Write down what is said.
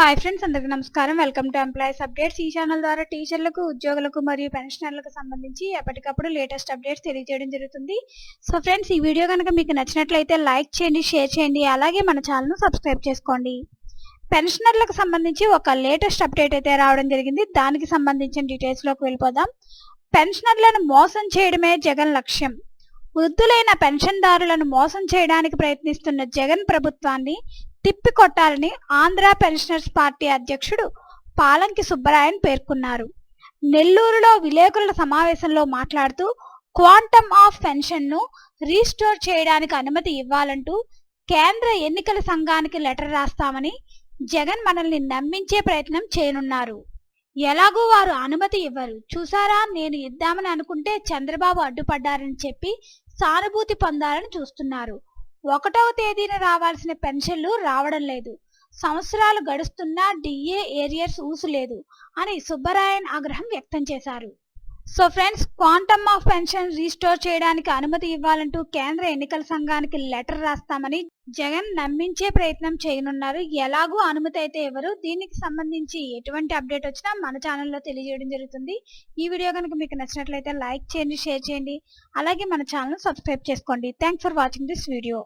Hi friends, అందరికీ నమస్కారం. Welcome to employees updates. ఈ ఛానల్ ద్వారా టీచర్లకు, ఉద్యోగులకు మరియు పెన్షనర్లకు సంబంధించి ఎప్పటికప్పుడు లేటెస్ట్ అప్డేట్స్ తెలియజేయడం జరుగుతుంది. సో ఫ్రెండ్స్, ఈ వీడియో కనుక మీకు నచ్చినట్లయితే లైక్ చేయండి, షేర్ చేయండి, అలాగే మన ఛానల్ను సబ్స్క్రైబ్ చేసుకోండి. పెన్షనర్లకు సంబంధించి ఒక లేటెస్ట్ అప్డేట్ అయితే రావడం జరిగింది. దానికి సంబంధించిన డీటెయిల్స్లోకి వెళ్ళిపోదాం. పెన్షనర్లను మోసం చేయడమే జగన్ లక్ష్యం. వృద్ధులైన పెన్షన్దారులను మోసం చేయడానికి ప్రయత్నిస్తున్న జగన్ ప్రభుత్వాన్ని తిప్పికొట్టాలని ఆంధ్ర పెన్షనర్స్ పార్టీ అధ్యక్షుడు పాలంకి సుబ్బరాయన్ పేర్కొన్నారు. నెల్లూరులో విలేకరుల సమావేశంలో మాట్లాడుతూ క్వాంటమ్ ఆఫ్ పెన్షన్ను రీస్టోర్ చేయడానికి అనుమతి ఇవ్వాలంటూ కేంద్ర ఎన్నికల సంఘానికి లెటర్ రాస్తామని జగన్ మనల్ని నమ్మించే ప్రయత్నం చేయనున్నారు. ఎలాగూ వారు అనుమతి ఇవ్వరు. చూసారా, నేను ఇద్దామని అనుకుంటే చంద్రబాబు అడ్డుపడ్డారని చెప్పి సానుభూతి పొందాలని చూస్తున్నారు. 1వ తేదీన రావాల్సిన పెన్షన్లు రావడం లేదు. సంవత్సరాలు గడుస్తున్నా డిఏ ఏరియర్స్ ఊసులేదు అని సుబ్బరాయన్ ఆగ్రహం వ్యక్తం చేశారు. So friends, quantum of pension restore చేయడానికి అనుమతి ఇవ్వాలంటూ కేంద్ర ఎన్నికల సంఘానికి లెటర్ రాస్తామని జగన్ నమ్మించే ప్రయత్నం చేయనున్నారు. ఎలాగూ అనుమతి అయితే ఇవ్వరు. దీనికి సంబంధించి ఎటువంటి అప్డేట్ వచ్చినా మన ఛానల్లో తెలియజేయడం జరుగుతుంది. ఈ వీడియో కనుక మీకు నచ్చినట్లయితే లైక్ చేయండి, షేర్ చేయండి, అలాగే మన ఛానల్ సబ్స్క్రైబ్ చేసుకోండి. Thanks for watching this video.